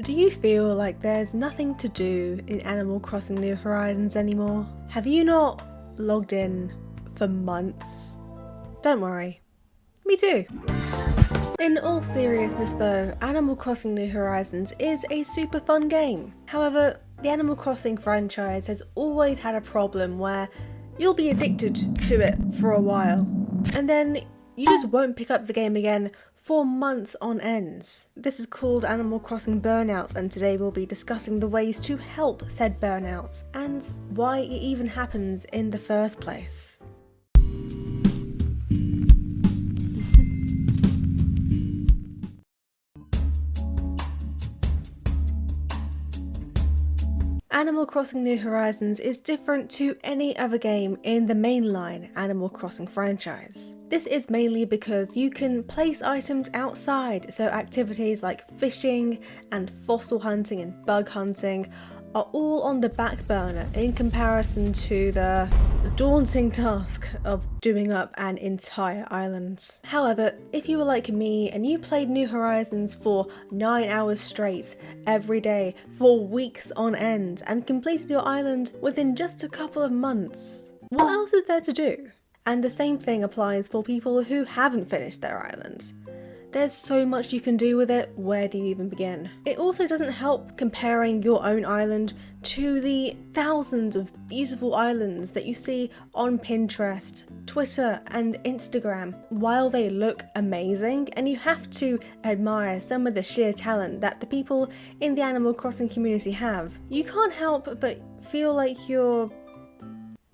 Do you feel like there's nothing to do in Animal Crossing New Horizons anymore? Have you not logged in for months? Don't worry, me too. In all seriousness though, Animal Crossing New Horizons is a super fun game. However, the Animal Crossing franchise has always had a problem where you'll be addicted to it for a while, and then you just won't pick up the game again for months on end. This is called Animal Crossing Burnout, and today we'll be discussing the ways to help said burnout and why it even happens in the first place. Animal Crossing New Horizons is different to any other game in the mainline Animal Crossing franchise. This is mainly because you can place items outside, so activities like fishing and fossil hunting and bug hunting are all on the back burner in comparison to the daunting task of doing up an entire island. However, if you were like me and you played New Horizons for 9 hours straight every day for weeks on end and completed your island within just a couple of months, what else is there to do? And the same thing applies for people who haven't finished their island. There's so much you can do with it, where do you even begin? It also doesn't help comparing your own island to the thousands of beautiful islands that you see on Pinterest, Twitter and Instagram. While they look amazing, and you have to admire some of the sheer talent that the people in the Animal Crossing community have, you can't help but feel like you're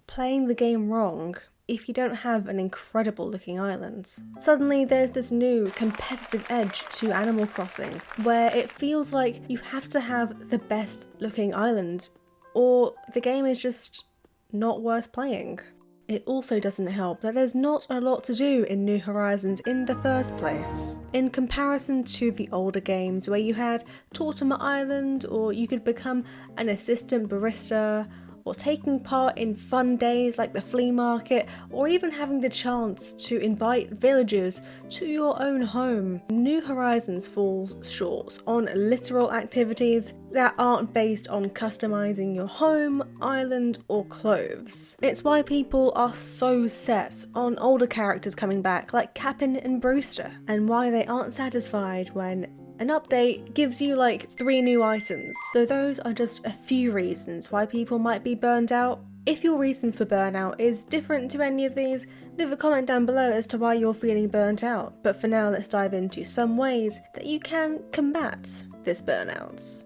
playing the game wrong if you don't have an incredible looking island. Suddenly there's this new competitive edge to Animal Crossing where it feels like you have to have the best looking island or the game is just not worth playing. It also doesn't help that there's not a lot to do in New Horizons in the first place. In comparison to the older games where you had Tortimer Island, or you could become an assistant barista, or taking part in fun days like the flea market, or even having the chance to invite villagers to your own home. New Horizons falls short on literal activities that aren't based on customizing your home, island, or clothes. It's why people are so set on older characters coming back like Cap'n and Brewster, and why they aren't satisfied when an update gives you like 3 new items. So those are just a few reasons why people might be burned out. If your reason for burnout is different to any of these, leave a comment down below as to why you're feeling burnt out. But for now, let's dive into some ways that you can combat this burnout.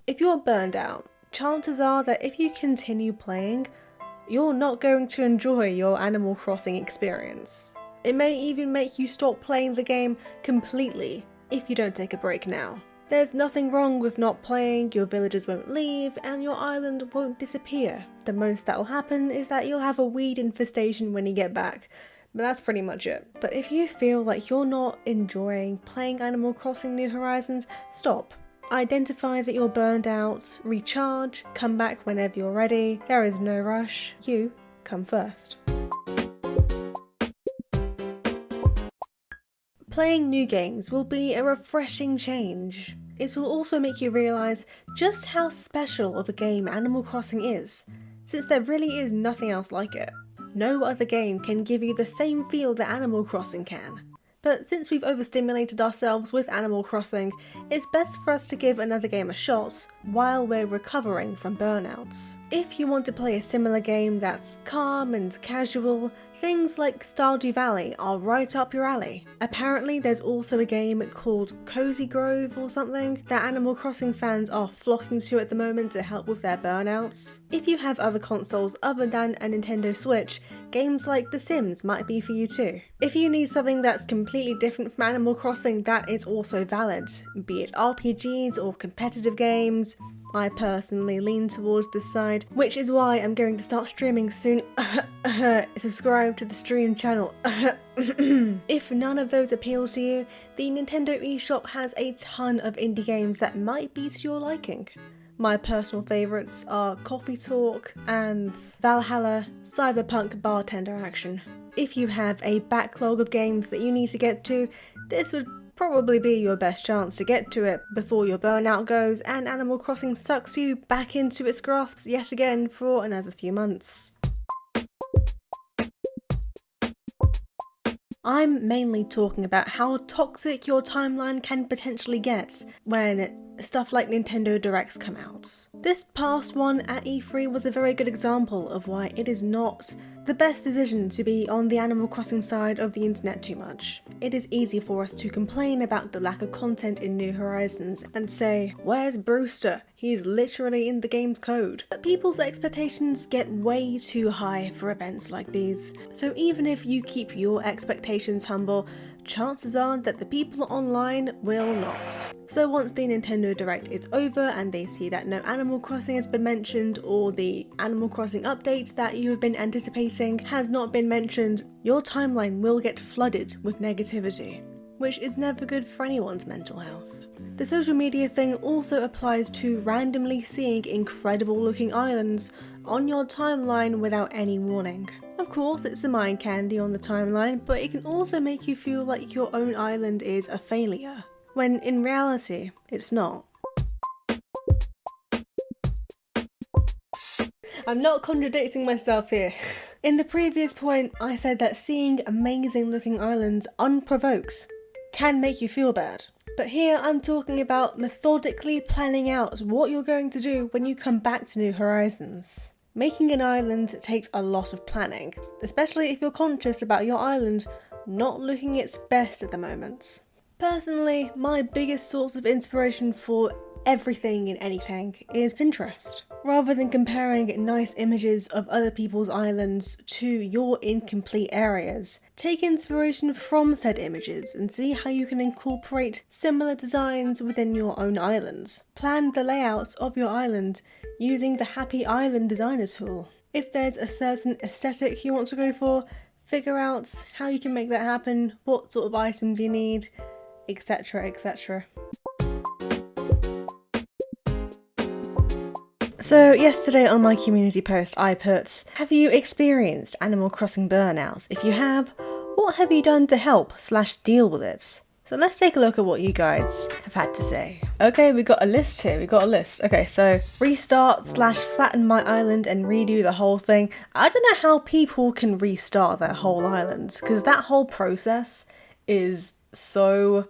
If you're burned out, chances are that if you continue playing, you're not going to enjoy your Animal Crossing experience. It may even make you stop playing the game completely if you don't take a break now. There's nothing wrong with not playing, your villagers won't leave, and your island won't disappear. The most that'll happen is that you'll have a weed infestation when you get back, but that's pretty much it. But if you feel like you're not enjoying playing Animal Crossing New Horizons, stop. Identify that you're burned out, recharge, come back whenever you're ready. There is no rush. You come first. Playing new games will be a refreshing change. It will also make you realise just how special of a game Animal Crossing is, since there really is nothing else like it. No other game can give you the same feel that Animal Crossing can. But since we've overstimulated ourselves with Animal Crossing, it's best for us to give another game a shot while we're recovering from burnouts. If you want to play a similar game that's calm and casual, things like Stardew Valley are right up your alley. Apparently there's also a game called Cozy Grove or something that Animal Crossing fans are flocking to at the moment to help with their burnouts. If you have other consoles other than a Nintendo Switch, games like The Sims might be for you too. If you need something that's completely different from Animal Crossing, that is also valid, be it RPGs or competitive games. I personally lean towards this side, which is why I'm going to start streaming soon. Subscribe to the stream channel. If none of those appeals to you, the Nintendo eShop has a ton of indie games that might be to your liking. My personal favourites are Coffee Talk and Valhalla Cyberpunk Bartender Action. If you have a backlog of games that you need to get to, this would probably be your best chance to get to it before your burnout goes and Animal Crossing sucks you back into its grasps yet again for another few months. I'm mainly talking about how toxic your timeline can potentially get when stuff like Nintendo Directs come out. This past one at E3 was a very good example of why it is not the best decision to be on the Animal Crossing side of the internet too much. It is easy for us to complain about the lack of content in New Horizons and say, "Where's Brewster? He's literally in the game's code." But people's expectations get way too high for events like these. So even if you keep your expectations humble, chances are that the people online will not. So once the Nintendo Direct is over and they see that no Animal Crossing has been mentioned, or the Animal Crossing update that you have been anticipating has not been mentioned, your timeline will get flooded with negativity, which is never good for anyone's mental health. The social media thing also applies to randomly seeing incredible looking islands on your timeline without any warning. Of course, it's some eye candy on the timeline, but it can also make you feel like your own island is a failure, when in reality, it's not. I'm not contradicting myself here. In the previous point, I said that seeing amazing looking islands unprovoked can make you feel bad. But here I'm talking about methodically planning out what you're going to do when you come back to New Horizons. Making an island takes a lot of planning, especially if you're conscious about your island not looking its best at the moment. Personally, my biggest source of inspiration for everything and anything is Pinterest. Rather than comparing nice images of other people's islands to your incomplete areas, take inspiration from said images and see how you can incorporate similar designs within your own islands. Plan the layout of your island using the Happy Island Designer tool. If there's a certain aesthetic you want to go for, figure out how you can make that happen, what sort of items you need, etc, etc. So yesterday on my community post I put, "Have you experienced Animal Crossing burnout? If you have, what have you done to help/deal with it?" So let's take a look at what you guys have had to say. Okay, we got a list here, Okay, so restart/flatten my island and redo the whole thing. I don't know how people can restart their whole island, because that whole process is so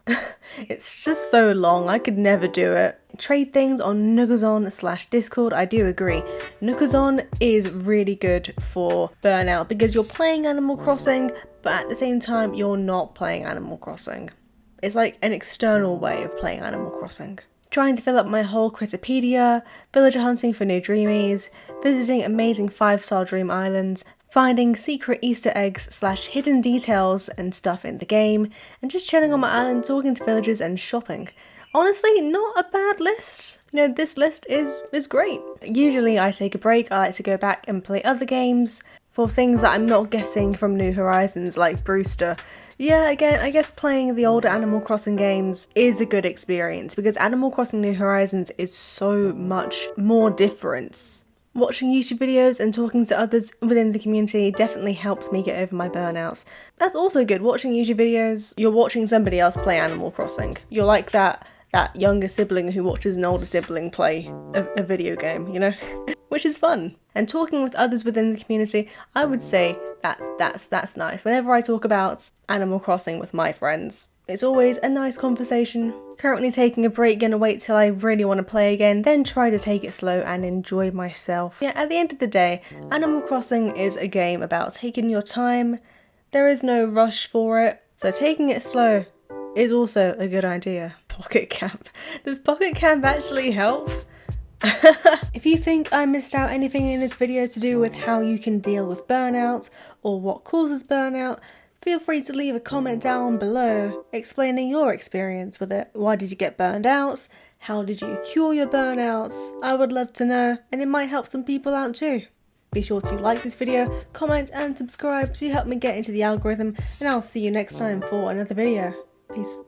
it's just so long. I could never do it. Trade things on Nookazon/Discord. I do agree. Nookazon is really good for burnout because you're playing Animal Crossing, but at the same time you're not playing Animal Crossing. It's like an external way of playing Animal Crossing. Trying to fill up my whole Critterpedia, villager hunting for new dreamies, visiting amazing 5-star dream islands, finding secret Easter eggs/hidden details and stuff in the game, and just chilling on my island talking to villagers and shopping. Honestly, not a bad list. You know, this list is great. Usually I take a break, I like to go back and play other games for things that I'm not guessing from New Horizons, like Brewster. Yeah, again, I guess playing the older Animal Crossing games is a good experience because Animal Crossing New Horizons is so much more different. Watching YouTube videos and talking to others within the community definitely helps me get over my burnouts. That's also good. Watching YouTube videos, you're watching somebody else play Animal Crossing. You're like that younger sibling who watches an older sibling play a video game, you know? Which is fun. And talking with others within the community, I would say that's nice. Whenever I talk about Animal Crossing with my friends, it's always a nice conversation. Currently taking a break, gonna wait till I really want to play again, then try to take it slow and enjoy myself. Yeah, at the end of the day, Animal Crossing is a game about taking your time. There is no rush for it, so taking it slow is also a good idea. Pocket Camp. Does Pocket Camp actually help? If you think I missed out anything in this video to do with how you can deal with burnout or what causes burnout, feel free to leave a comment down below explaining your experience with it. Why did you get burned out? How did you cure your burnouts? I would love to know, and it might help some people out too. Be sure to like this video, comment and subscribe to help me get into the algorithm, and I'll see you next time for another video. Peace.